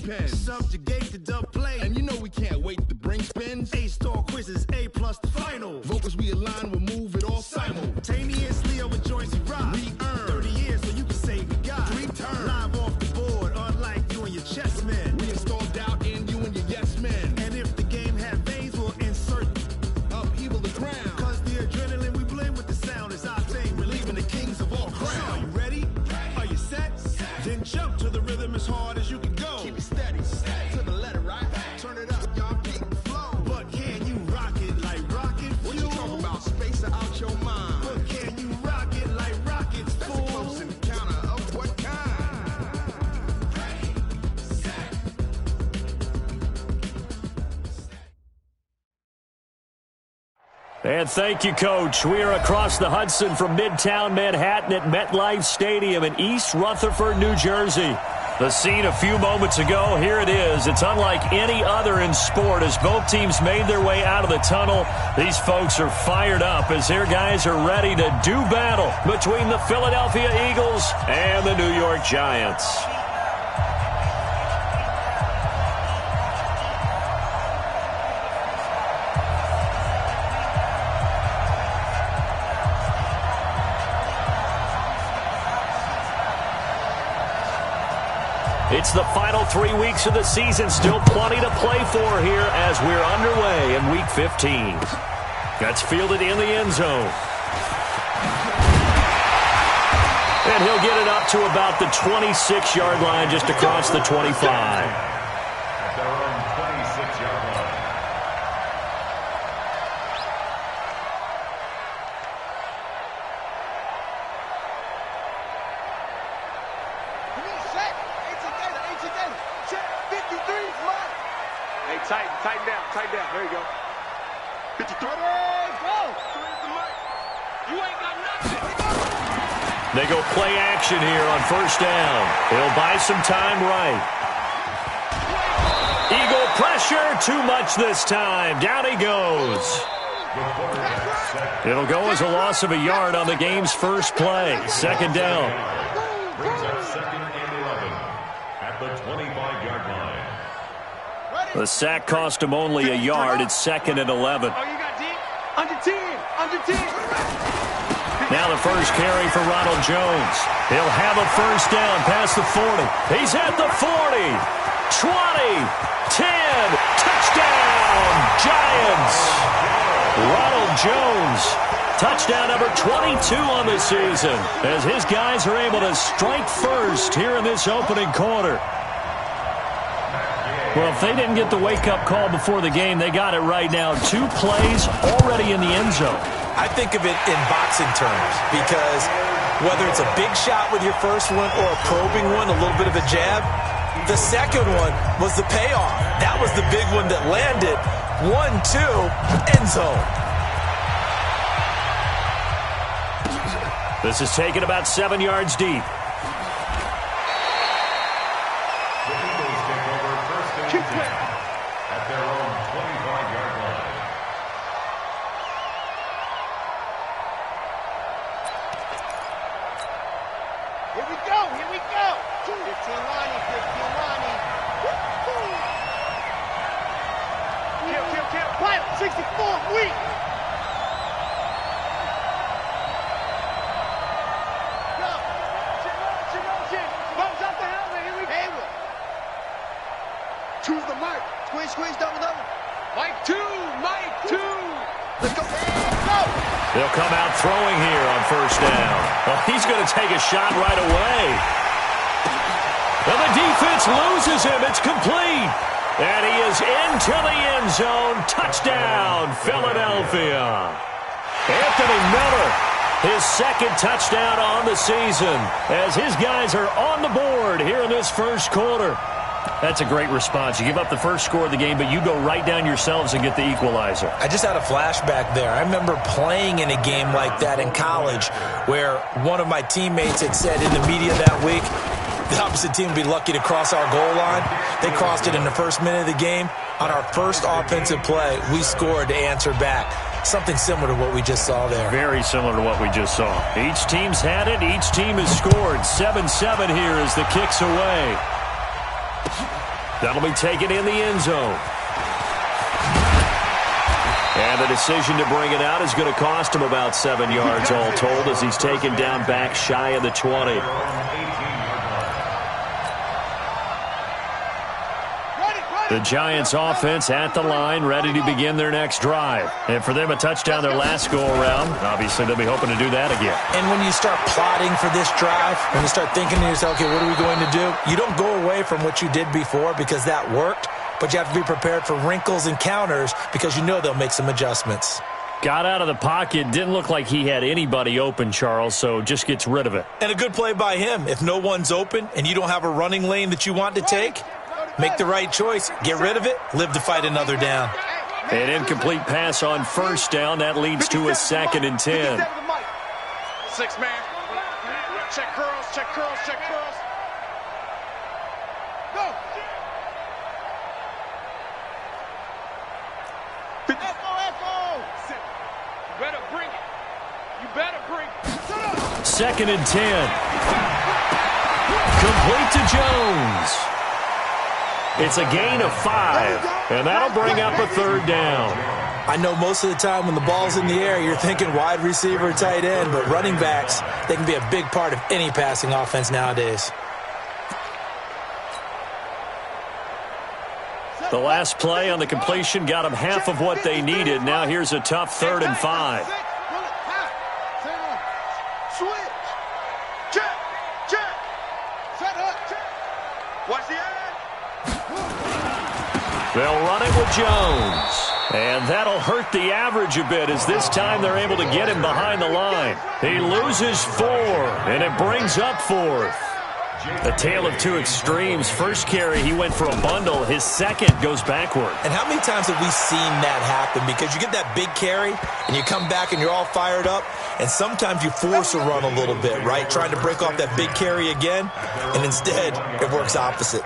pen. Subjugate the dub play. And you know we can't wait to bring spins. A-star quizzes, A+ the final. Vocals we align, we'll move it all simultaneously over joints we rock. We earn 30 years so you can say we got 3 turns. Live off the board, unlike you and your chess men. We install doubt in you and your yes men. And if the game had veins, we'll insert upheaval the ground. Cause the adrenaline we blend with the sound is our thing. Relieving the kings of all crowns. So are you ready? Are you set? Then jump to the rhythm as hard as you can go. Keep it steady, to the letter, right? Turn it up, y'all, keep the flow. But can you rock it like rocket fuel? What you talking about? Space out your mind. But can you rock it like rockets, fool? That's a close encounter of what kind? Ready, set. And thank you, Coach. We are across the Hudson from Midtown Manhattan at MetLife Stadium in East Rutherford, New Jersey. The scene a few moments ago, here it is. It's unlike any other in sport as both teams made their way out of the tunnel. These folks are fired up as their guys are ready to do battle between the Philadelphia Eagles and the New York Giants. It's the final 3 weeks of the season. Still plenty to play for here as we're underway in Week 15. That's fielded in the end zone. And he'll get it up to about the 26-yard line, just across the 25. At their own 26-yard line. Tighten down. There you go. 53. Go. You ain't got nothing. They go play action here on first down. He'll buy some time right. Eagle pressure. Too much this time. Down he goes. It'll go as a loss of a yard on the game's first play. Second down. Brings up 2nd and 11 at the 25-yard line. The sack cost him only a yard. It's 2nd and 11. Oh, you got 10? Under 10. Under 10. Now the first carry for Ronald Jones. He'll have a first down past the 40. He's at the 40. 20. 10. Touchdown, Giants. Ronald Jones. Touchdown number 22 on the season as his guys are able to strike first here in this opening quarter. Well, if they didn't get the wake-up call before the game, they got it right now. 2 plays already in the end zone. I think of it in boxing terms because whether it's a big shot with your first one or a probing one, a little bit of a jab, the second one was the payoff. That was the big one that landed. 1-2, end zone. This is taken about 7 yards deep. At their own 25-yard line. Here we go. 15 lining. Kill. Quiet. 64th week. Bumps up the helmet. Here we go. Choose the mic. Squeeze, double. Mike 2. Let's go. They'll come out throwing here on first down. Well, he's going to take a shot right away. And the defense loses him. It's complete. And he is into the end zone. Touchdown, Philadelphia. Anthony Miller, his 2nd touchdown on the season as his guys are on the board here in this first quarter. That's a great response. You give up the first score of the game, but you go right down yourselves and get the equalizer. I just had a flashback there. I remember playing in a game like that in college where one of my teammates had said in the media that week, the opposite team would be lucky to cross our goal line. They crossed it in the first minute of the game. On our first offensive play, we scored to answer back. Something similar to what we just saw there. Very similar to what we just saw. Each team's had it. Each team has scored. 7-7 here as the kick's away. That'll be taken in the end zone. And the decision to bring it out is going to cost him about 7 yards all told as he's taken down back shy of the 20. The Giants offense at the line, ready to begin their next drive. And for them, a touchdown their last go-around. Obviously, they'll be hoping to do that again. And when you start plotting for this drive, when you start thinking to yourself, okay, what are we going to do? You don't go away from what you did before because that worked, but you have to be prepared for wrinkles and counters because you know they'll make some adjustments. Got out of the pocket, didn't look like he had anybody open, Charles, so just gets rid of it. And a good play by him. If no one's open and you don't have a running lane that you want to take, make the right choice. Get rid of it. Live to fight another down. An incomplete pass on first down. That leads to a 2nd and 10. 6 man. Check curls, check curls, check curls. Go. Echo. You better bring it. You better bring it. 2nd and 10. Complete to Jones. It's a gain of 5, and that'll bring up a 3rd down. I know most of the time when the ball's in the air, you're thinking wide receiver, tight end, but running backs, they can be a big part of any passing offense nowadays. The last play on the completion got them half of what they needed. Now here's a tough 3rd and 5. Switch. Check. Set up. Watch the end. They'll run it with Jones. And that'll hurt the average a bit as this time they're able to get him behind the line. He loses 4, and it brings up 4th. A tale of two extremes. First carry, he went for a bundle. His second goes backward. And how many times have we seen that happen? Because you get that big carry, and you come back and you're all fired up, and sometimes you force a run a little bit, right? Trying to break off that big carry again, and instead it works opposite.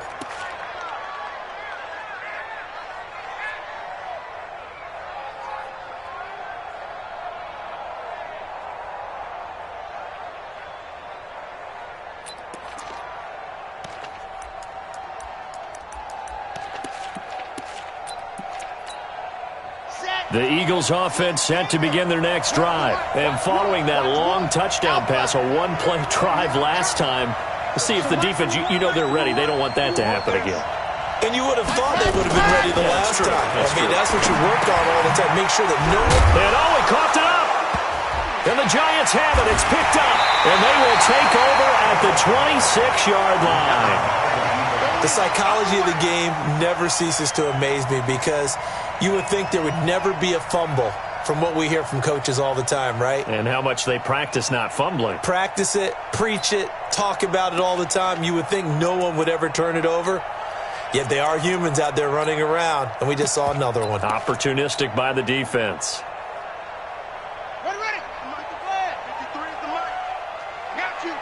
The Eagles offense set to begin their next drive. And following that long touchdown pass, a one-play drive last time, let's see if the defense, you know they're ready. They don't want that to happen again. And you would have thought they would have been ready the last time. That's what you worked on all the time. Make sure that no one... And he coughed it up. And the Giants have it. It's picked up. And they will take over at the 26-yard line. The psychology of the game never ceases to amaze me because you would think there would never be a fumble from what we hear from coaches all the time, right? And how much they practice not fumbling. Practice it, preach it, talk about it all the time. You would think no one would ever turn it over. Yet they are humans out there running around, and we just saw another one. Opportunistic by the defense. Ready. Mike the flag. 53 is the mic. I got you,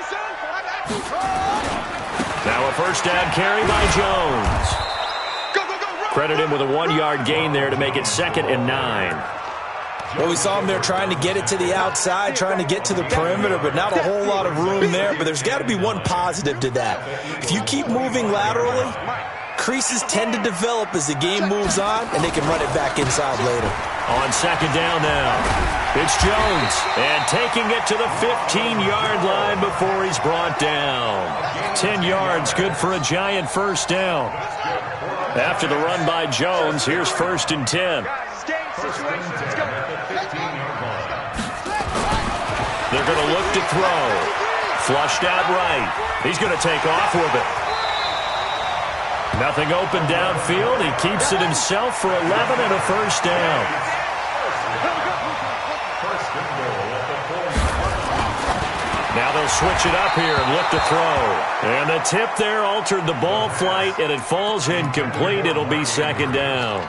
son. I got you. Now a first down carry by Jones. Credit him with a 1-yard gain there to make it 2nd and 9. Well, we saw him there trying to get it to the outside, trying to get to the perimeter, but not a whole lot of room there. But there's got to be one positive to that. If you keep moving laterally, creases tend to develop as the game moves on, and they can run it back inside later. On 2nd down now, it's Jones, and taking it to the 15-yard line before he's brought down. 10 yards, good for a Giant first down. After the run by Jones, here's 1st and 10. They're going to look to throw. Flushed out right. He's going to take off with it. Nothing open downfield. He keeps it himself for 11 and a first down. Now they'll switch it up here and look to throw. And the tip there altered the ball flight, and it falls incomplete. It'll be 2nd down.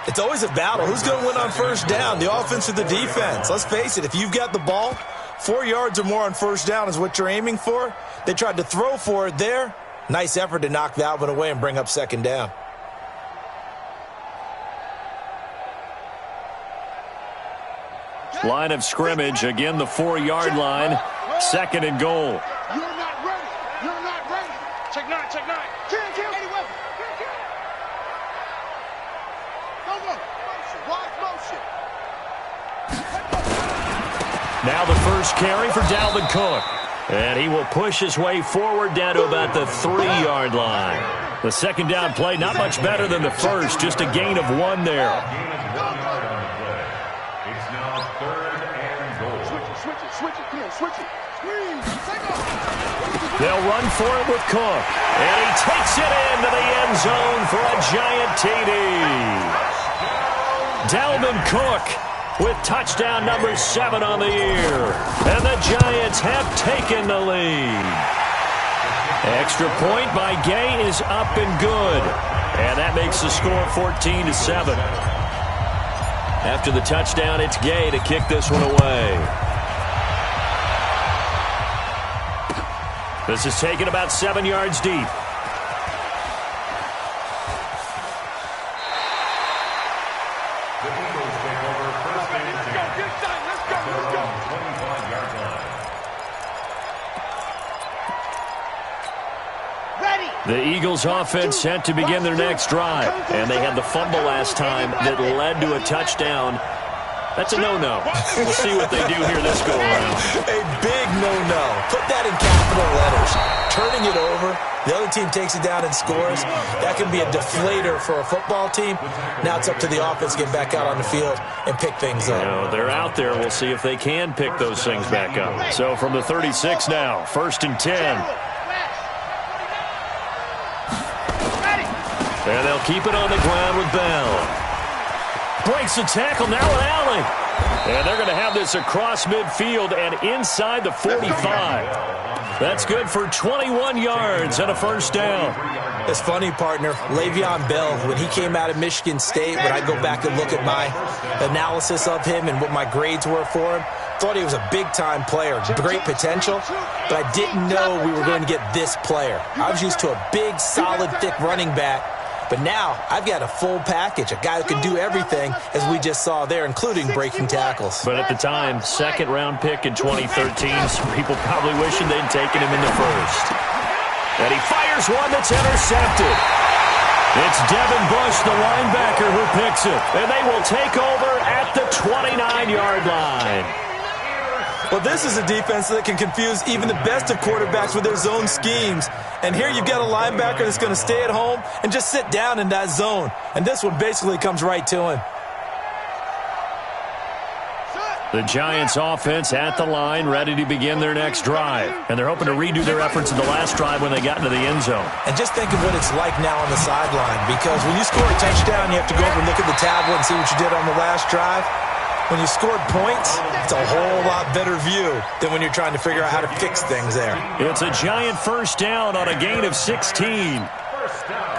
It's always a battle. Who's going to win on first down, the offense or the defense? Let's face it, if you've got the ball, 4 yards or more on first down is what you're aiming for. They tried to throw for it there. Nice effort to knock that one away and bring up 2nd down. Line of scrimmage, again the 4-yard line, 2nd and goal. You're not ready. Check 9. Check 9. Kill. 80 weapon. Kill. Go. Wide motion. Now the first carry for Dalvin Cook. And he will push his way forward down to about the 3-yard line. The second down play, not much better than the first, just a gain of 1 there. It's now 3rd and goal. Switch it. Come on, switch it. Squeeze. Take off. They'll run for it with Cook. And he takes it into the end zone for a giant TD. Dalvin Cook with touchdown number 7 on the year. And the Giants have taken the lead. Extra point by Gay is up and good. And that makes the score 14-7. After the touchdown, it's Gay to kick this one away. This is taken about 7 yards deep. The Eagles offense set to begin their next drive. And they had the fumble last time that led to a touchdown. That's a no-no. We'll see what they do here this go-around. A big no-no. Put that in capital letters. Turning it over, the other team takes it down and scores. That can be a deflator for a football team. Now it's up to the offense to get back out on the field and pick things up. You know, they're out there. We'll see if they can pick those things back up. So from the 36 now, 1st and 10. And they'll keep it on the ground with Bell. Breaks the tackle, now an alley. And they're going to have this across midfield and inside the 45. That's good for 21 yards and a first down. It's funny, partner. Le'Veon Bell, when he came out of Michigan State, when I go back and look at my analysis of him and what my grades were for him, thought he was a big-time player, great potential, but I didn't know we were going to get this player. I was used to a big, solid, thick running back. But now, I've got a full package, a guy who can do everything, as we just saw there, including breaking tackles. But at the time, 2nd-round pick in 2013, some people probably wishing they'd taken him in the 1st. And he fires one that's intercepted. It's Devin Bush, the linebacker, who picks it. And they will take over at the 29-yard line. Well, this is a defense that can confuse even the best of quarterbacks with their zone schemes. And here you've got a linebacker that's going to stay at home and just sit down in that zone. And this one basically comes right to him. The Giants offense at the line, ready to begin their next drive. And they're hoping to redo their efforts in the last drive when they got into the end zone. And just think of what it's like now on the sideline. Because when you score a touchdown, you have to go over and look at the tablet and see what you did on the last drive. When you scored points, it's a whole lot better view than when you're trying to figure out how to fix things there. It's a Giant first down on a gain of 16. First down.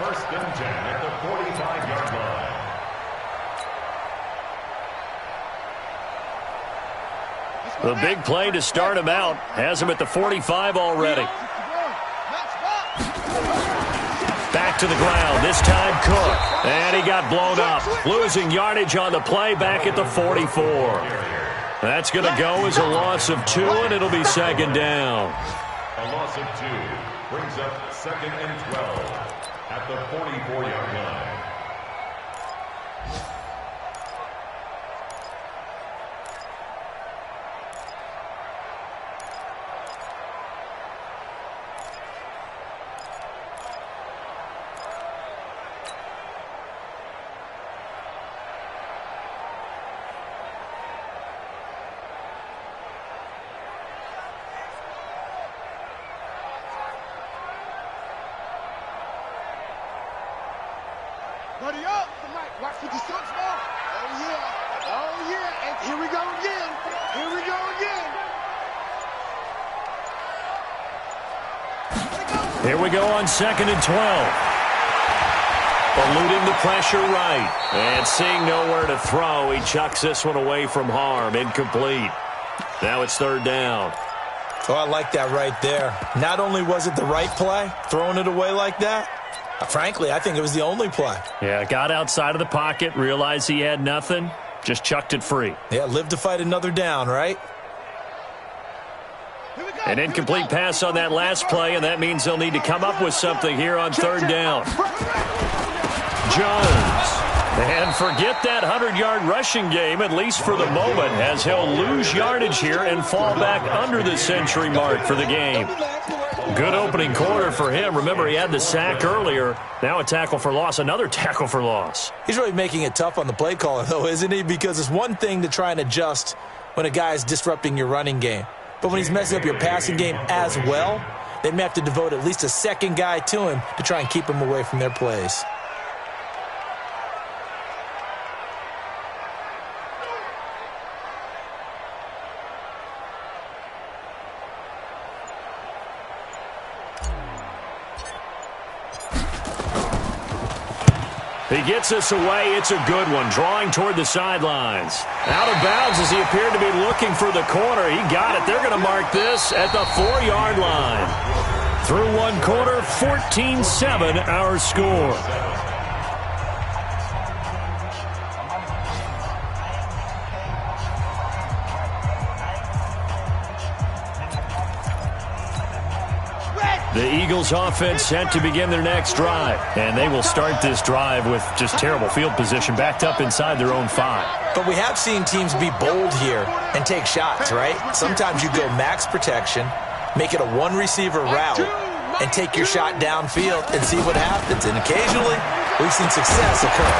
1st and 10 at the 45-yard line. The big play to start him out has him at the 45 already. Back to the ground, this time Cook. And he got blown up. Losing yardage on the play back at the 44. That's going to go as a loss of 2, and it'll be 2nd down. A loss of 2 brings up 2nd and 12 at the 44-yard line. Buddy up. Watch 56 more. Oh, yeah. And here we go again. Here we go on 2nd and 12. Eluding the pressure right. And seeing nowhere to throw, he chucks this one away from harm. Incomplete. Now it's 3rd down. Oh, I like that right there. Not only was it the right play, throwing it away like that, frankly, I think it was the only play. Yeah, got outside of the pocket, realized he had nothing, just chucked it free. Yeah, live to fight another down, right? Here we go. An incomplete pass on that last play, and that means they'll need to come up with something here on third down. Jones. And forget that 100-yard rushing game, at least for the moment, as he'll lose yardage here and fall back under the century mark for the game. Good opening quarter for him. Remember, he had the sack earlier. Now a tackle for loss, another tackle for loss. He's really making it tough on the play caller, though, isn't he? Because it's one thing to try and adjust when a guy is disrupting your running game. But when he's messing up your passing game as well, they may have to devote at least a second guy to him to try and keep him away from their plays. He gets us away. It's a good one. Drawing toward the sidelines. Out of bounds as he appeared to be looking for the corner. He got it. They're going to mark this at the 4-yard line. Through one quarter, 14-7 our score. The Eagles offense set to begin their next drive. And they will start this drive with just terrible field position, backed up inside their own 5. But we have seen teams be bold here and take shots, right? Sometimes you go max protection, make it a one-receiver route, and take your shot downfield and see what happens. And occasionally, we've seen success occur.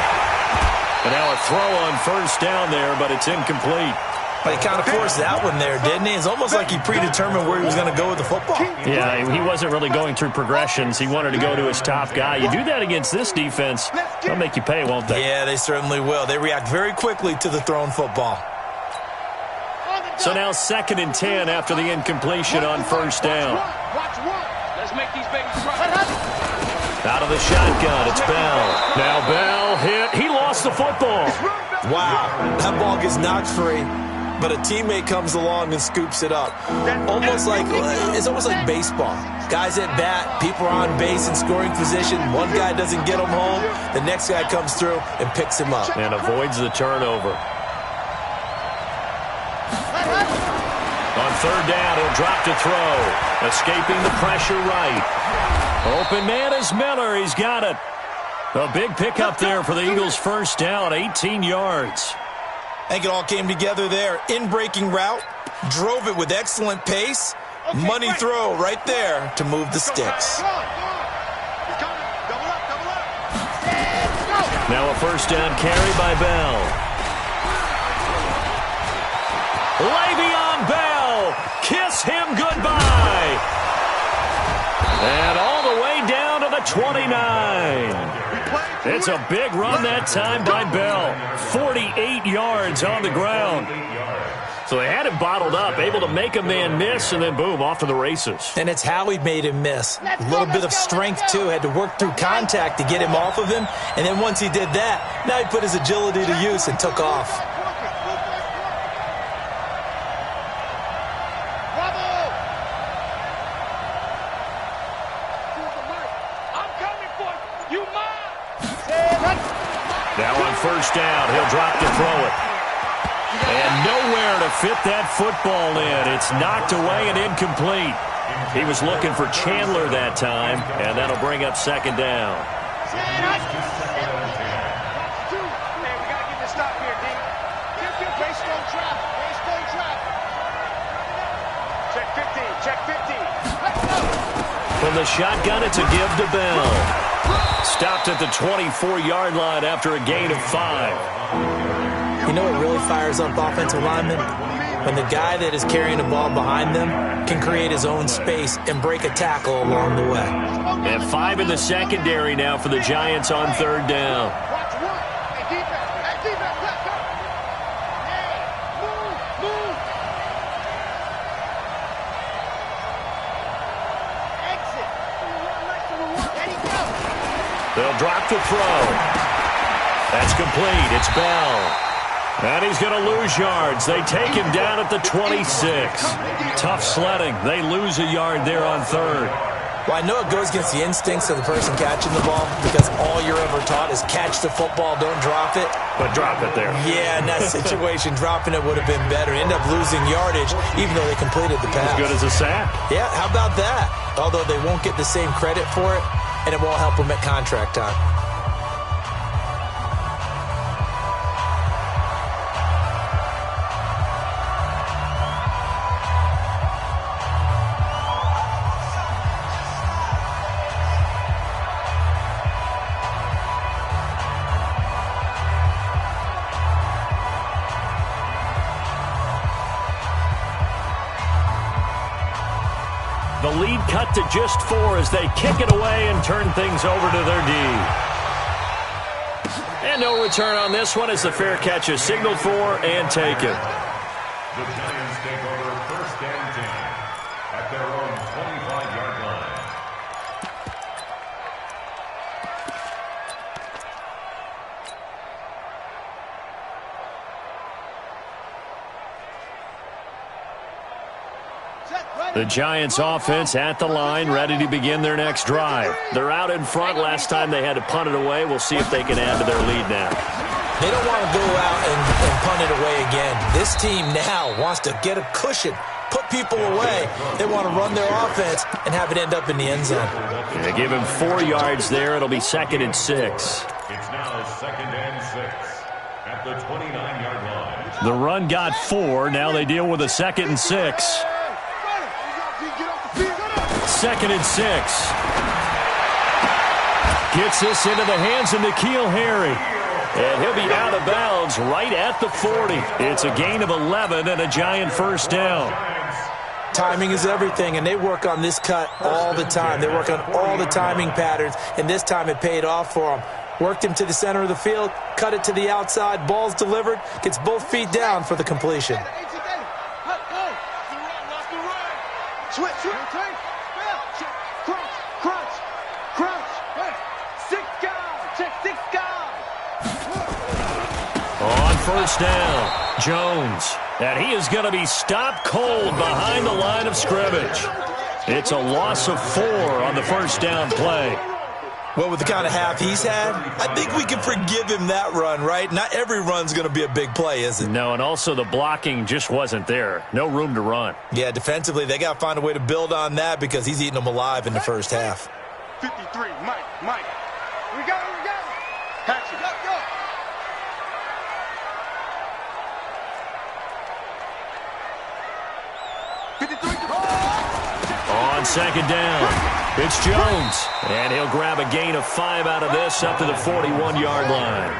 And now a throw on first down there, but it's incomplete. But he kind of forced that one there, didn't he? It's almost like he predetermined where he was going to go with the football. Yeah, he wasn't really going through progressions. He wanted to go to his top guy. You do that against this defense, they'll make you pay, won't they? Yeah, they certainly will. They react very quickly to the thrown football. So now 2nd and 10 after the incompletion on first down. Let's make these babies run. Out of the shotgun, it's Bell. Now Bell hit. He lost the football. Wow, that ball gets knocked free. But a teammate comes along and scoops it up. It's almost like baseball. Guys at bat, people are on base in scoring position. One guy doesn't get him home. The next guy comes through and picks him up. And avoids the turnover. On third down, he'll drop to throw. Escaping the pressure right. Open man is Miller. He's got it. A big pickup there for the Eagles' first down, 18 yards. I think it all came together there. In-breaking route, drove it with excellent pace. Money throw right there to move the sticks. Now a first down carry by Bell. Le'Veon Bell, kiss him goodbye. And all the way down to the 29. It's a big run that time by Bell. 48 yards on the ground. So they had him bottled up, able to make a man miss, and then boom, off to the races. And it's how he made him miss. A little bit of strength, too. Had to work through contact to get him off of him. And then once he did that, now he put his agility to use and took off. Now on first down, he'll drop to throw it. And nowhere to fit that football in. It's knocked away and incomplete. He was looking for Chandler that time, and that'll bring up second down. From the shotgun, it's a give to Bell. Stopped at the 24-yard line after a gain of 5. You know what really fires up offensive linemen? When the guy that is carrying the ball behind them can create his own space and break a tackle along the way. And 5 in the secondary now for the Giants on third down. They'll drop to throw. That's complete. It's Bell. And he's going to lose yards. They take him down at the 26. Tough sledding. They lose a yard there on third. Well, I know it goes against the instincts of the person catching the ball because all you're ever taught is catch the football, don't drop it. But drop it there. Yeah, in that situation, dropping it would have been better. End up losing yardage, even though they completed the pass. As good as a sack. Yeah, how about that? Although they won't get the same credit for it, and it won't help them at contract time. The lead cut to just 4 as they kick it away and turn things over to their D. And no return on this one as the fair catch is signaled for and taken. The Giants take over 1st and 10 at their own 25-yard line. The Giants offense at the line, ready to begin their next drive. They're out in front. Last time they had to punt it away. We'll see if they can add to their lead now. They don't want to go out and punt it away again. This team now wants to get a cushion, put people away. They want to run their offense and have it end up in the end zone. They give him 4 yards there. It'll be 2nd and 6. It's now 2nd and 6 at the 29-yard line. The run got 4. Now they deal with a 2nd and 6. 2nd and 6. Gets this into the hands of N'Keal Harry. And he'll be out of bounds right at the 40. It's a gain of 11 and a Giant first down. Timing is everything, and they work on this cut all the time. They work on all the timing patterns, and this time it paid off for them. Worked him to the center of the field, cut it to the outside, ball's delivered, gets both feet down for the completion. Switch, turn, crunch, 6 guys, check 6 guys. On first down, Jones. And he is going to be stopped cold behind the line of scrimmage. It's a loss of 4 on the first down play. Well, with the kind of half he's had, I think we can forgive him that run, right? Not every run's going to be a big play, is it? No, and also the blocking just wasn't there. No room to run. Yeah, defensively, they got to find a way to build on that because he's eating them alive in the first half. 53, Mike. We got it. Catch it, go. On second down, it's Jones. And he'll grab a gain of 5 out of this up to the 41-yard line.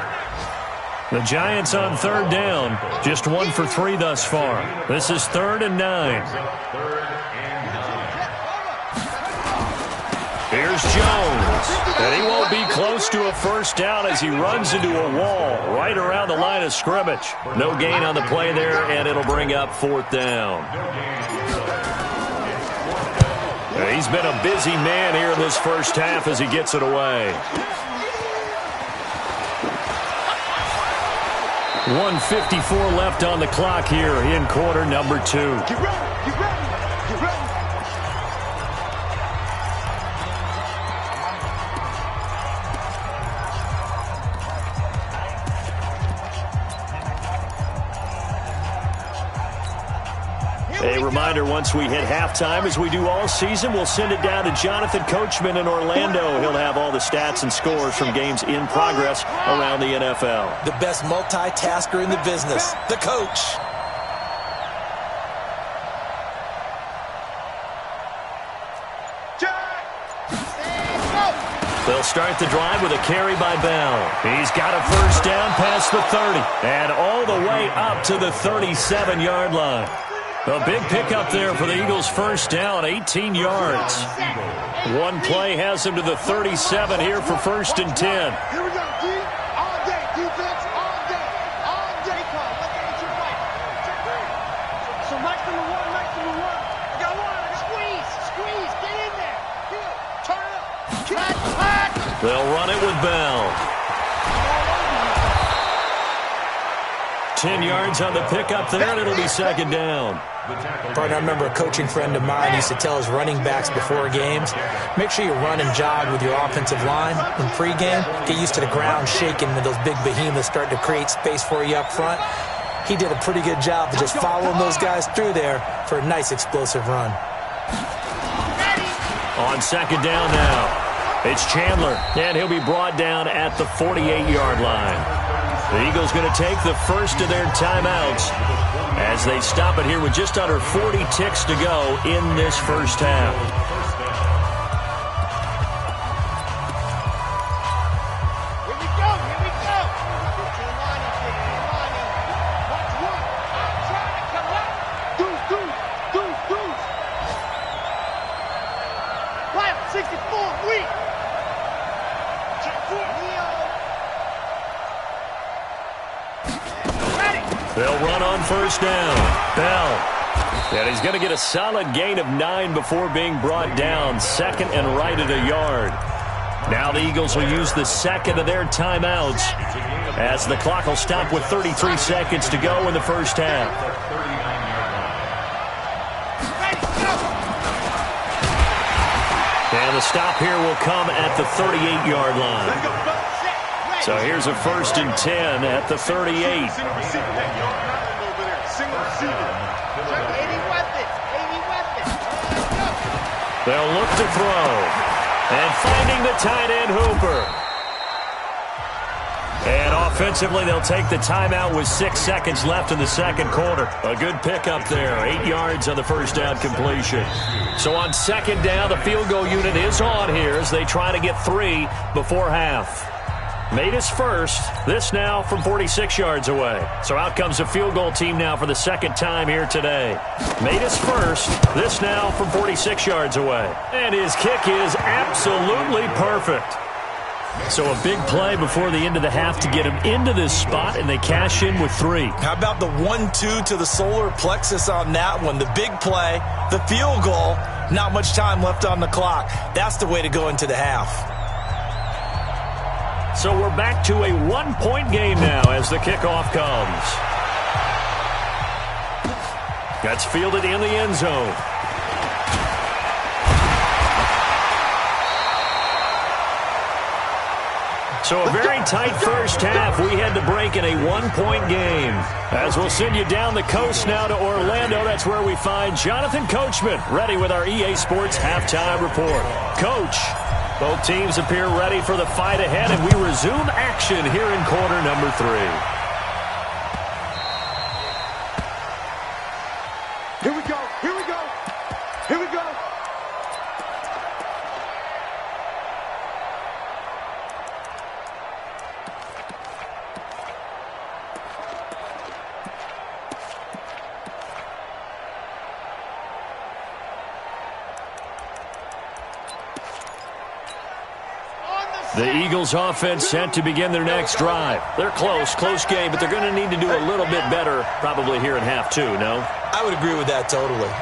The Giants on third down, just 1 for 3 thus far. This is 3rd and 9. Here's Jones. And he won't be close to a first down as he runs into a wall right around the line of scrimmage. No gain on the play there, and it'll bring up 4th down. He's been a busy man here in this first half as he gets it away. 1:54 left on the clock here in quarter number 2. Get ready. A reminder, once we hit halftime, as we do all season, we'll send it down to Jonathan Coachman in Orlando. He'll have all the stats and scores from games in progress around the NFL. The best multitasker in the business, the coach. They'll start the drive with a carry by Bell. He's got a first down past the 30 and all the way up to the 37-yard line. A big pickup there for the Eagles' first down, 18 yards. One play has him to the 37 here for 1st and 10. Here we go, D. All day, defense, all day. Let's get your right. So Mike's number 1. I got 1. Squeeze, get in there. Turn it up. Catch. They'll run it with Bell. 10 yards on the pickup there, and it'll be second down. Partner, I remember a coaching friend of mine used to tell his running backs before games, make sure you run and jog with your offensive line in pregame. Get used to the ground shaking when those big behemoths start to create space for you up front. He did a pretty good job of just following those guys through there for a nice explosive run. On second down now, it's Chandler, and he'll be brought down at the 48-yard line. The Eagles going to take the first of their timeouts as they stop it here with just under 40 ticks to go in this first half. Here we go, here we go. 15 lining, 15 lining. Watch one. I'm trying to come up. Deuce, deuce, deuce, deuce. Right, 64, weak. Check four. They'll run on first down. Bell. And he's going to get a solid gain of 9 before being brought down. Second and right at a yard. Now the Eagles will use the second of their timeouts as the clock will stop with 33 seconds to go in the first half. And the stop here will come at the 38-yard line. So here's a 1st and 10 at the 38. They'll look to throw. And finding the tight end, Hooper. And offensively, they'll take the timeout with 6 seconds left in the second quarter. A good pickup there. 8 yards on the first down completion. So on second down, the field goal unit is on here as they try to get 3 before half. Made his first. This now from 46 yards away. So out comes the field goal team now for the second time here today. Made his first. This now from 46 yards away. And his kick is absolutely perfect. So a big play before the end of the half to get him into this spot, and they cash in with 3. How about the 1-2 to the solar plexus on that one? The big play, the field goal, not much time left on the clock. That's the way to go into the half. So we're back to a 1-point game now as the kickoff comes. That's fielded in the end zone. So a very tight first half. We had to break in a 1-point game. As we'll send you down the coast now to Orlando, that's where we find Jonathan Coachman, ready with our EA Sports halftime report. Coach, both teams appear ready for the fight ahead, and we resume action here in quarter number 3. Here we go, here we go, here we go. The Eagles offense set to begin their next drive. They're close game, but they're going to need to do a little bit better probably here in half 2, no? I would agree with that totally.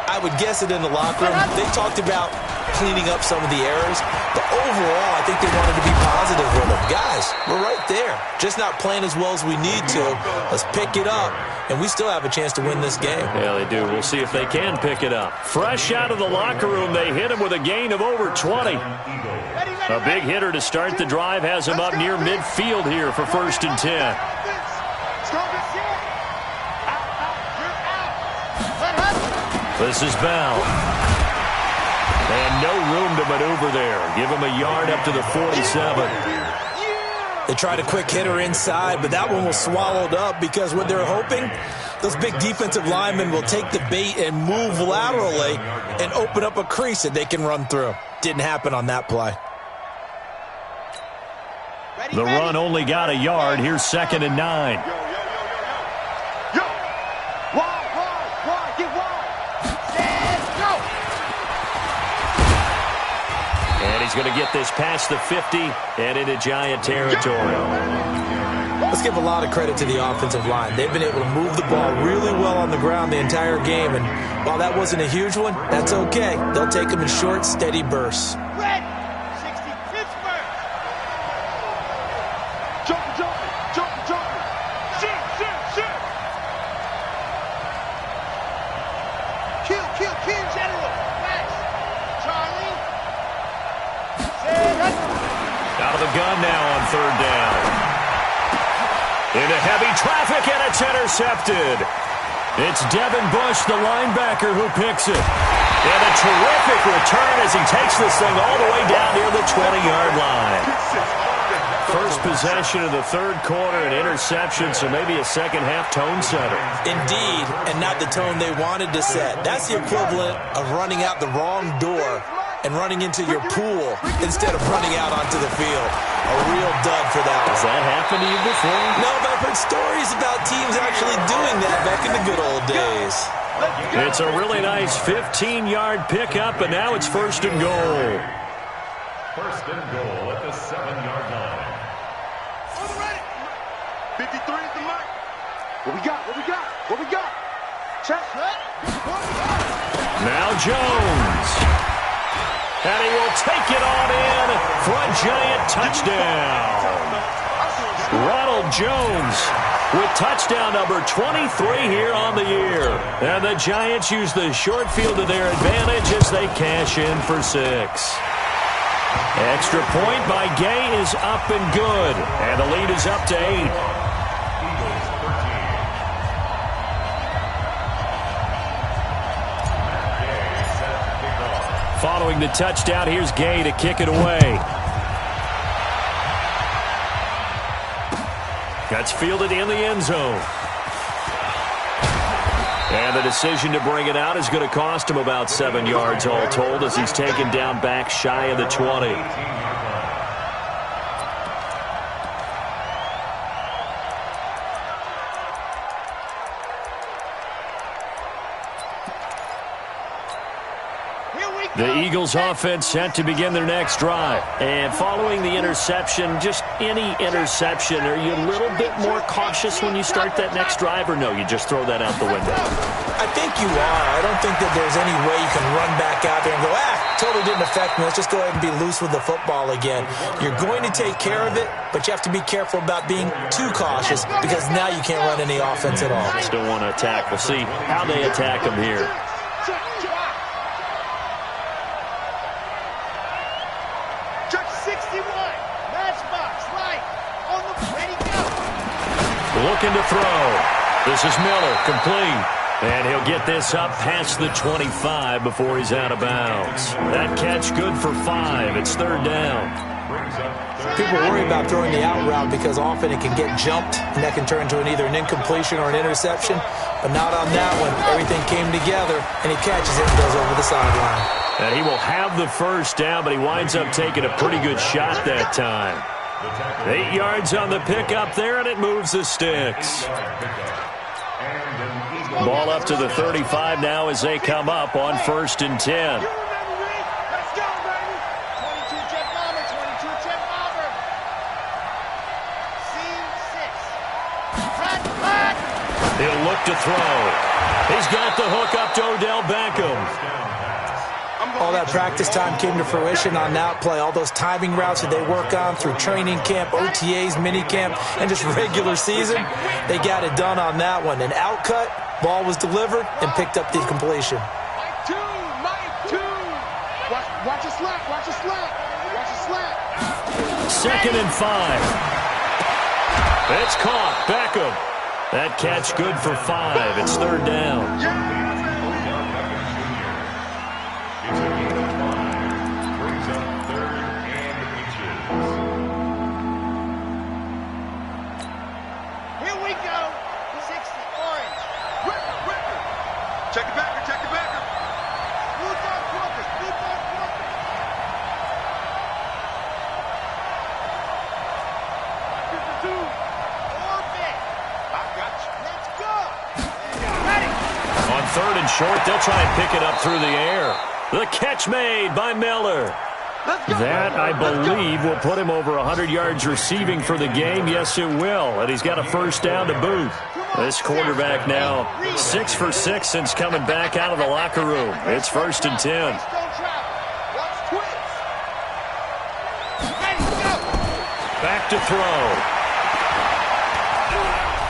I would guess it in the locker room. They talked about cleaning up some of the errors, but overall, I think they wanted to be positive with them. Guys, we're right there. Just not playing as well as we need to. Let's pick it up, and we still have a chance to win this game. Yeah, they do. We'll see if they can pick it up. Fresh out of the locker room, they hit him with a gain of over 20. A big hitter to start the drive has him up near midfield here for 1st and 10. This is Bell. And no room to maneuver there. Give him a yard up to the 47. They tried a quick hitter inside, but that one was swallowed up because what they're hoping, those big defensive linemen will take the bait and move laterally and open up a crease that they can run through. Didn't happen on that play. The run only got a yard. Here's 2nd and 9. And he's going to get this past the 50 and into Giant territory. Let's give a lot of credit to the offensive line. They've been able to move the ball really well on the ground the entire game. And while that wasn't a huge one, that's okay. They'll take them in short, steady bursts. Jump. Out of the gun now on third down. Into heavy traffic, and it's intercepted. It's Devin Bush, the linebacker, who picks it. And a terrific return as he takes this thing all the way down near the 20-yard line. First possession of the third quarter, an interception, so maybe a second-half tone setter. Indeed, and not the tone they wanted to set. That's the equivalent of running out the wrong door and running into your pool instead of running out onto the field. A real dud for that one. Has that happened to you before? No, but I've heard stories about teams actually doing that back in the good old days. It's a really nice 15-yard pickup, and now it's first and goal. First and goal at the 7-yard line. 53 at the mark. What we got? What we got? What we got? Check. Now Jones. And he will take it on in for a giant touchdown. Ronald Jones with touchdown number 23 here on the year. And the Giants use the short field to their advantage as they cash in for 6. Extra point by Gay is up and good. And the lead is up to 8. Following the touchdown, here's Gay to kick it away. That's fielded in the end zone. And the decision to bring it out is going to cost him about 7 yards all told as he's taken down back shy of the 20. The Eagles offense set to begin their next drive. And following the interception, just any interception, are you a little bit more cautious when you start that next drive, or no, you just throw that out the window? I think you are. I don't think that there's any way you can run back out there and go, totally didn't affect me. Let's just go ahead and be loose with the football again. You're going to take care of it, but you have to be careful about being too cautious because now you can't run any offense at all. Still want to attack. We'll see how they attack him here. Looking to throw. This is Miller, complete. And he'll get this up past the 25 before he's out of bounds. That catch good for 5. It's third down. People worry about throwing the out route because often it can get jumped, and that can turn into either an incompletion or an interception. But not on that one. Everything came together, and he catches it and goes over the sideline. And he will have the first down, but he winds up taking a pretty good shot that time. 8 yards on the pickup there, and it moves the sticks. Ball up to the 35 now as they come up on 1st and 10. Let's go, baby. 22 jet bomber, 22 jet bomber. Scene 6. Flat. He'll look to throw. He's got the hook up to Odell Beckham. All that practice time came to fruition on that play. All those timing routes that they work on through training camp, OTAs, minicamp, and just regular season, they got it done on that one. An outcut, ball was delivered, and picked up the completion. Mike 2. Watch a slap. Watch a slap. 2nd and 5. It's caught. Beckham. That catch good for 5. It's third down. Third and short, they'll try and pick it up through the air. The catch made by Miller. That, I believe, will put him over 100 yards receiving for the game. Yes, it will. And he's got a first down to boot. This quarterback now 6 for 6 since coming back out of the locker room. It's 1st and 10. Back to throw.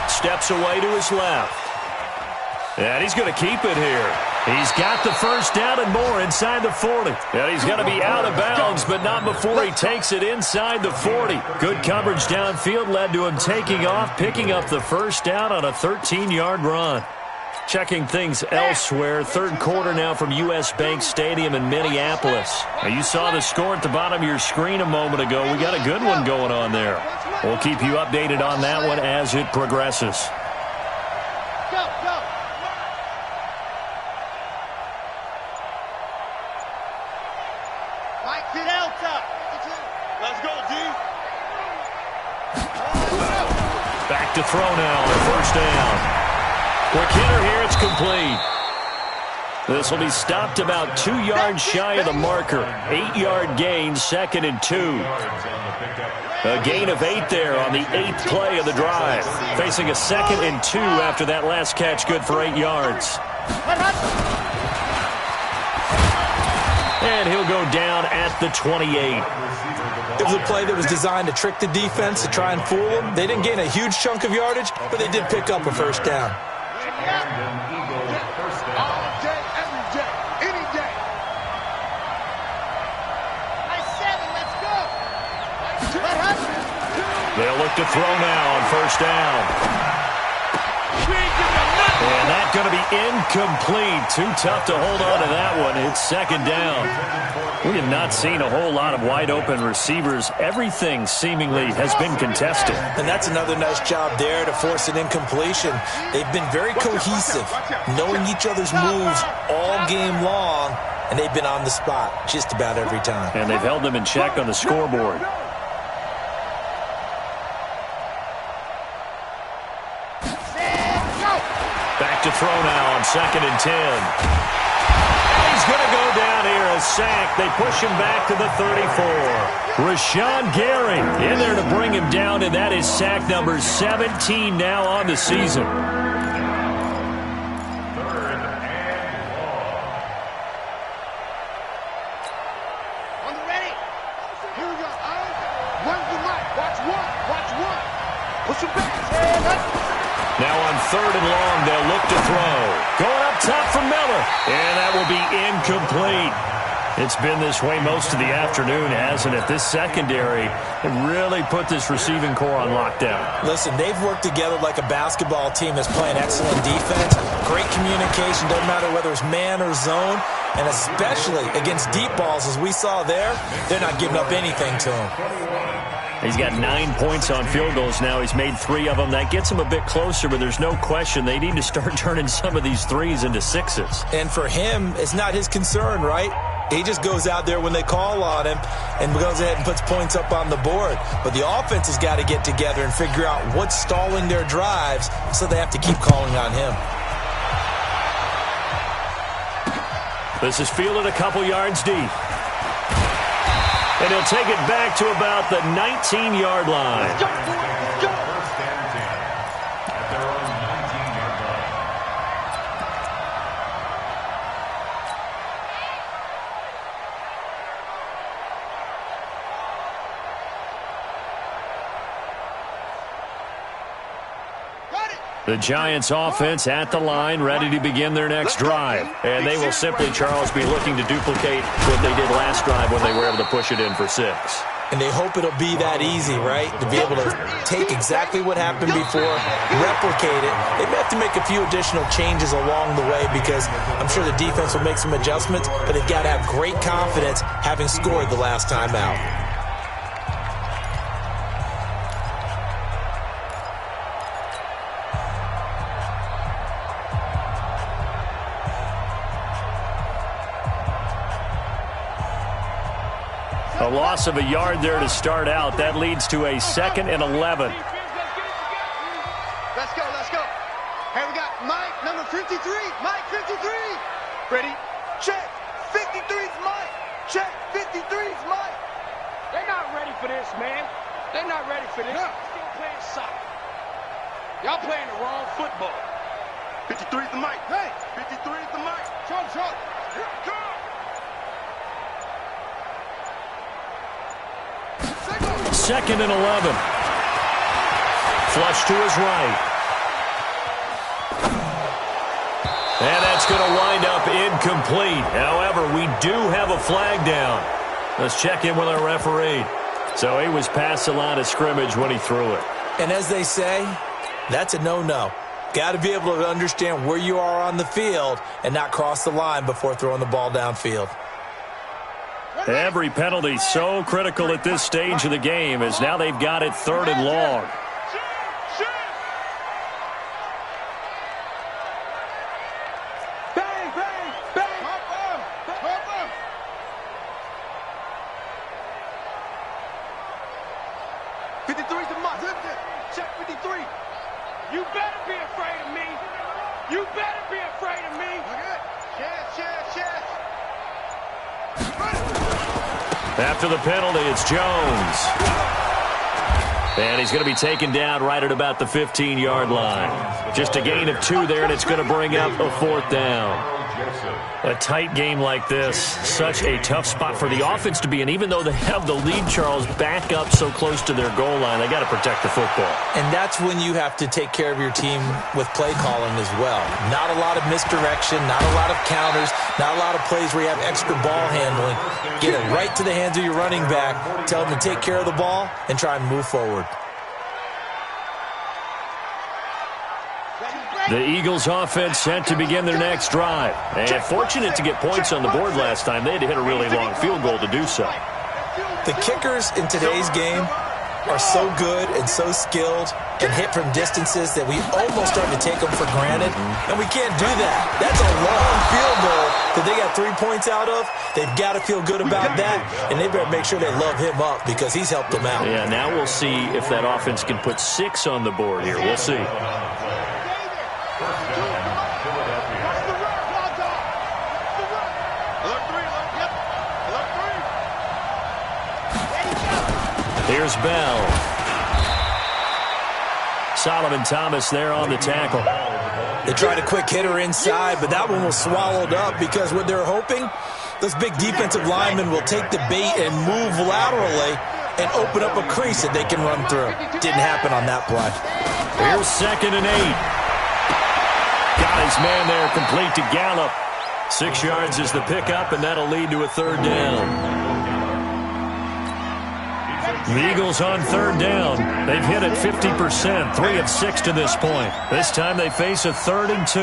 Steps away to his left. And he's going to keep it here. He's got the first down and more inside the 40. And he's going to be out of bounds, but not before he takes it inside the 40. Good coverage downfield led to him taking off, picking up the first down on a 13-yard run. Checking things elsewhere, third quarter now from U.S. Bank Stadium in Minneapolis. Now, you saw the score at the bottom of your screen a moment ago. We got a good one going on there. We'll keep you updated on that one as it progresses. Go, go. Mike Fidelta. Let's go, D. Back to throw now on first down. Quick hitter here, it's complete. This will be stopped about 2 yards shy of the marker. 8-yard gain, 2nd and 2. A gain of 8 there on the 8th play of the drive. Facing a 2nd and 2 after that last catch, good for 8 yards. And he'll go down at the 28. It was a play that was designed to trick the defense, to try and fool them. They didn't gain a huge chunk of yardage, but they did pick up a first down. All day, every day, any day. Nice 7, let's go. They'll look to throw now on first down. And that's going to be incomplete. Too tough to hold on to that one. It's 2nd down. We have not seen a whole lot of wide-open receivers. Everything seemingly has been contested. And that's another nice job there to force an incompletion. They've been very cohesive, knowing each other's moves all game long, and they've been on the spot just about every time. And they've held them in check on the scoreboard. Back to throw now on 2nd and 10. He's going to go down here, a sack. They push him back to the 34. Rashawn Gary in there to bring him down, and that is sack number 17 now on the season. 3rd and long. On the ready. Here we go. Run the mic. Watch one. Watch one. Push him back. Now on 3rd and long, they'll look to throw. Going up top for Miller. And that will be incomplete. It's been this way most of the afternoon, hasn't it? This secondary really put this receiving core on lockdown. Listen, they've worked together like a basketball team that's playing excellent defense. Great communication, doesn't matter whether it's man or zone. And especially against deep balls, as we saw there, they're not giving up anything to him. He's got 9 points on field goals now. He's made 3 of them. That gets him a bit closer, but there's no question they need to start turning some of these threes into 6s. And for him, it's not his concern, right? He just goes out there when they call on him and goes ahead and puts points up on the board. But the offense has got to get together and figure out what's stalling their drives, so they have to keep calling on him. This is fielded a couple yards deep. And he'll take it back to about the 19-yard line. First and 10 at their own 19-yard line. The Giants offense at the line, ready to begin their next drive. And they will simply, Charles, be looking to duplicate what they did last drive when they were able to push it in for 6. And they hope it'll be that easy, right? To be able to take exactly what happened before, replicate it. They may have to make a few additional changes along the way because I'm sure the defense will make some adjustments, but they've got to have great confidence having scored the last time out. A loss of a yard there to start out. That leads to a 2nd and 11. Let's go, let's go. Hey, we got Mike, number 53. Mike, 53. Ready? Check. 53's Mike. Check. 53's Mike. They're not ready for this, man. They're not ready for this. They're still playing soccer. Y'all playing the wrong football. 53's the Mike. Hey, 53's the Mike. Jump. Here it comes. 2nd and 11. Flush to his right. And that's going to wind up incomplete. However, we do have a flag down. Let's check in with our referee. So he was past the line of scrimmage when he threw it. And as they say, that's a no-no. Got to be able to understand where you are on the field and not cross the line before throwing the ball downfield. Every penalty so critical at this stage of the game as now they've got it 3rd and long. Bang, bang, bang. 53's a must. Check 53. You better be afraid of me. You better be afraid of me. Chance. After the penalty, it's Jones. And he's going to be taken down right at about the 15-yard line. Just a gain of 2 there, and it's going to bring up a 4th down. A tight game like this, such a tough spot for the offense to be in. Even though they have the lead, Charles, back up so close to their goal line, they got to protect the football. And that's when you have to take care of your team with play calling as well. Not a lot of misdirection, not a lot of counters, not a lot of plays where you have extra ball handling. Get it right to the hands of your running back, tell them to take care of the ball, and try and move forward. The Eagles offense set to begin their next drive. And fortunate to get points on the board last time. They had to hit a really long field goal to do so. The kickers in today's game are so good and so skilled and hit from distances that we almost start to take them for granted, and we can't do that. That's a long field goal that they got 3 points out of. They've got to feel good about that, and they better make sure they love him up because he's helped them out. Yeah, now we'll see if that offense can put 6 on the board here. We'll see. Here's Bell. Solomon Thomas there on the tackle. They tried a quick hitter inside, but that one was swallowed up because what they're hoping, those big defensive linemen will take the bait and move laterally and open up a crease that they can run through. Didn't happen on that play. Here's 2nd and 8. Got his man there complete to Gallup. 6 yards is the pickup, and that'll lead to a 3rd down. The Eagles on 3rd down. They've hit it 50%, 3 of 6 to this point. This time they face a 3rd and 2.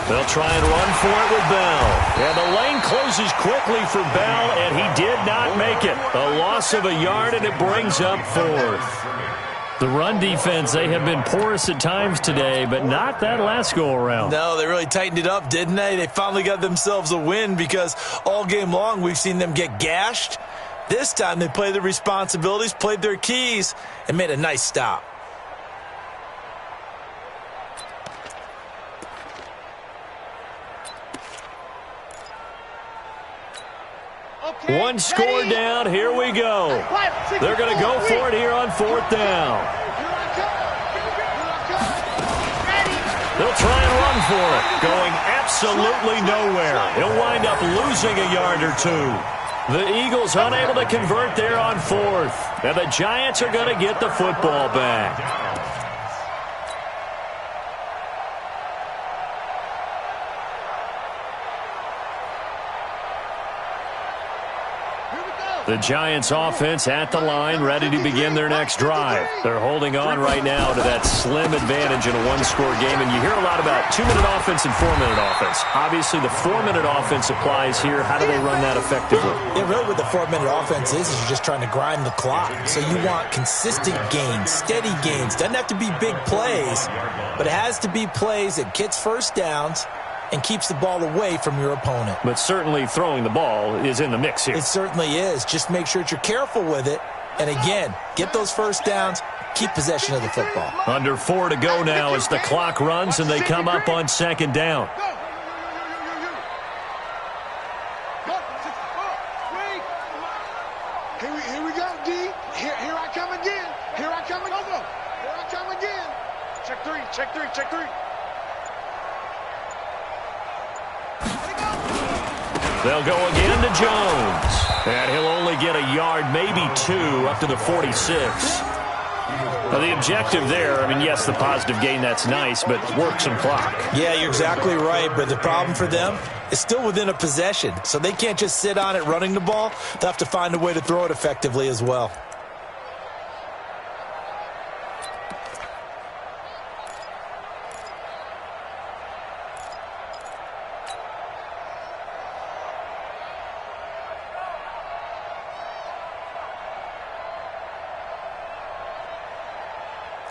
They'll try and run for it with Bell. And the lane closes quickly for Bell, and he did not make it. A loss of a yard, and it brings up 4th. The run defense, they have been porous at times today, but not that last go-around. No, they really tightened it up, didn't they? They finally got themselves a win because all game long we've seen them get gashed. This time they played their responsibilities, played their keys, and made a nice stop. One score down. Here we go. They're going to go for it here on 4th down. They'll try and run for it. Going absolutely nowhere. He'll wind up losing a yard or 2. The Eagles unable to convert there on 4th. And the Giants are going to get the football back. The Giants offense at the line, ready to begin their next drive. They're holding on right now to that slim advantage in a one-score game. And you hear a lot about 2-minute offense and 4-minute offense. Obviously, the 4-minute offense applies here. How do they run that effectively? Yeah, really what the 4-minute offense is you're just trying to grind the clock. So you want consistent gains, steady gains. Doesn't have to be big plays, but it has to be plays that gets first downs and keeps the ball away from your opponent. But certainly throwing the ball is in the mix here. It certainly is. Just make sure that you're careful with it. And again, get those first downs, keep possession of the football. Under 4 to go now as the clock runs and they come up on 2nd down. Here we go, D. Here I come again. Here I come again. Here I come again. Check 3, check 3, check 3. They'll go again to Jones. And he'll only get a yard, maybe 2, up to the 46. Well, the objective there, I mean, yes, the positive gain, that's nice, but work some clock. Yeah, you're exactly right, but the problem for them is still within a possession, so they can't just sit on it running the ball. They'll have to find a way to throw it effectively as well.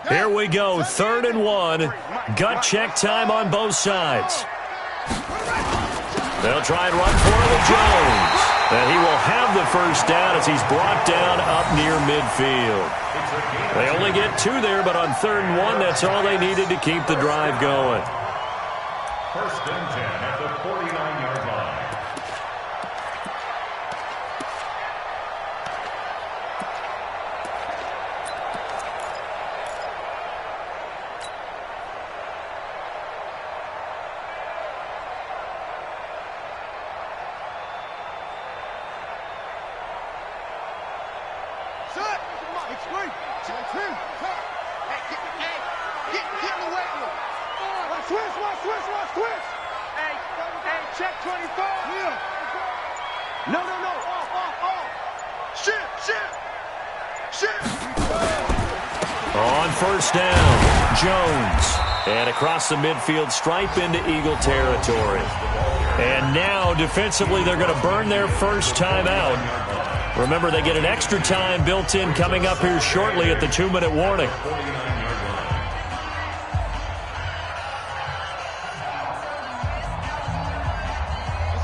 Here we go, 3rd and 1. Gut check time on both sides. They'll try and run for it with Jones. And he will have the first down as he's brought down up near midfield. They only get 2 there, but on 3rd and 1, that's all they needed to keep the drive going. 1st and 10 at the 49-yard line. Check 24. Yeah. No. Off. Shit. On 1st down, Jones. And across the midfield stripe into Eagle territory. And now, defensively, they're going to burn their first timeout. Remember, they get an extra time built in coming up here shortly at the 2-minute warning.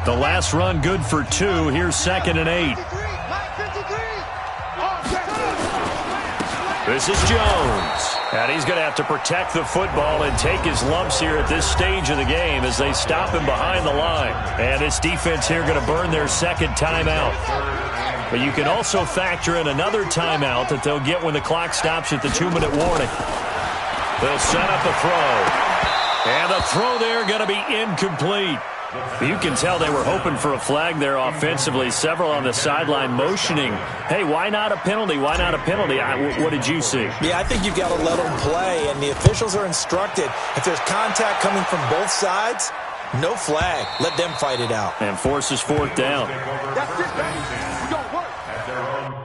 The last run good for 2. Here's 2nd and 8. This is Jones. And he's going to have to protect the football and take his lumps here at this stage of the game as they stop him behind the line. And this defense here going to burn their 2nd timeout. But you can also factor in another timeout that they'll get when the clock stops at the 2-minute warning. They'll set up a throw. And the throw there going to be incomplete. You can tell they were hoping for a flag there offensively. Several on the sideline motioning, hey, why not a penalty? Why not a penalty? What did you see? Yeah, I think you've got to let them play, and the officials are instructed. If there's contact coming from both sides, no flag. Let them fight it out. And forces 4th down. That's it, baby. We don't work. At their own.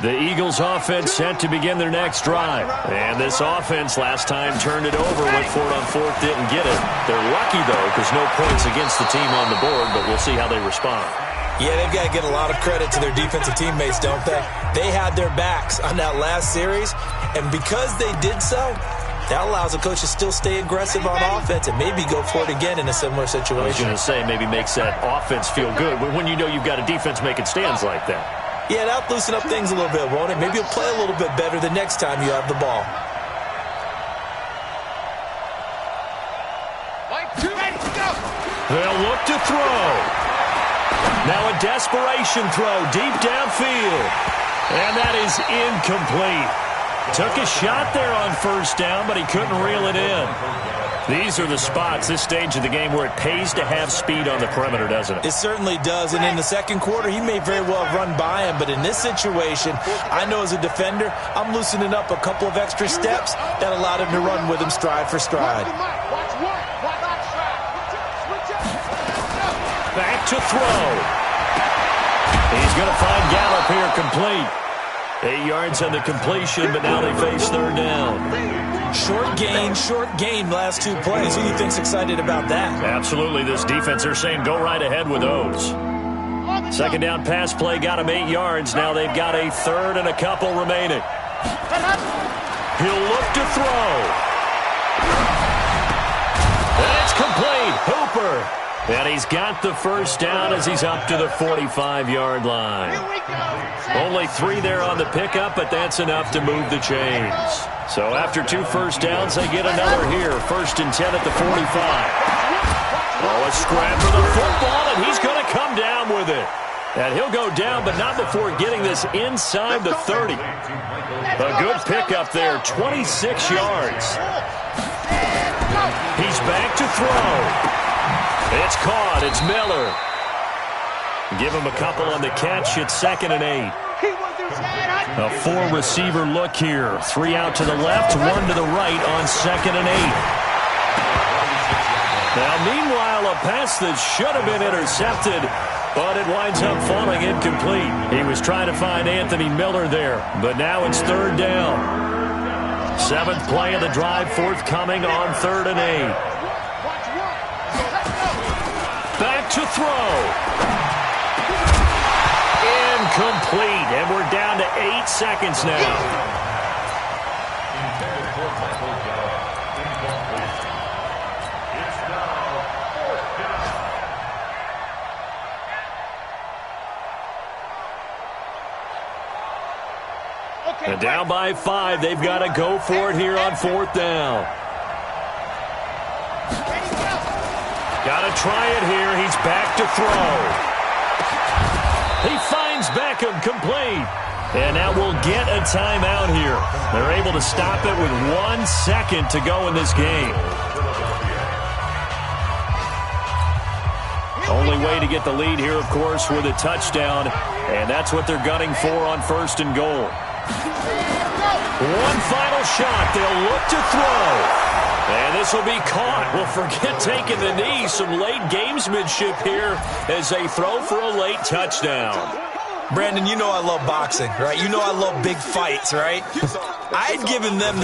The Eagles offense set to begin their next drive. And this offense last time turned it over, went for it on 4th, didn't get it. They're lucky, though, because no points against the team on the board, but we'll see how they respond. Yeah, they've got to get a lot of credit to their defensive teammates, don't they? They had their backs on that last series, and because they did so, that allows the coach to still stay aggressive on offense and maybe go for it again in a similar situation. I was going to say, maybe makes that offense feel good when you know you've got a defense making stands like that. Yeah, that'll loosen up things a little bit, won't it? Maybe you'll play a little bit better the next time you have the ball. They'll look to throw. Now a desperation throw deep downfield. And that is incomplete. Took a shot there on 1st down, but he couldn't reel it in. These are the spots, this stage of the game, where it pays to have speed on the perimeter, doesn't it? It certainly does, and in the second quarter, he may very well have run by him, but in this situation, I know as a defender, I'm loosening up a couple of extra steps that allowed him to run with him stride for stride. Back to throw. He's going to find Gallup here complete. 8 yards on the completion, but now they face third down. Short gain last 2 plays. Who do you think's excited about that? Absolutely. This defense, they're saying go right ahead with those. Second down pass play got him 8 yards. Now they've got a third and a couple remaining. He'll look to throw. And it's complete. Hooper. And he's got the first down as he's up to the 45-yard line. Only 3 there on the pickup, but that's enough to move the chains. So after 2 first downs, they get another here. 1st and 10 at the 45. Oh, a scrap for the football, and he's going to come down with it. And he'll go down, but not before getting this inside the 30. A good pickup there, 26 yards. He's back to throw. It's caught. It's Miller. Give him a couple on the catch. It's 2nd and 8. A 4-receiver look here. 3 out to the left, 1 to the right on 2nd and 8. Now, meanwhile, a pass that should have been intercepted, but it winds up falling incomplete. He was trying to find Anthony Miller there, but now it's 3rd down. 7th play of the drive, forthcoming on 3rd and 8. Back to throw. Incomplete, and we're down to 8 seconds now. And down by 5, they've got to go for it here on 4th down. Got to try it here. He's back to throw. He finds Beckham complete. And now we'll get a timeout here. They're able to stop it with 1 second to go in this game. Only way to get the lead here, of course, with a touchdown. And that's what they're gunning for on 1st and goal. One final shot. They'll look to throw. And this will be caught. Well, forget taking the knee. Some late gamesmanship here as they throw for a late touchdown. Brandon, you know I love boxing, right? You know I love big fights, right? I'd given them the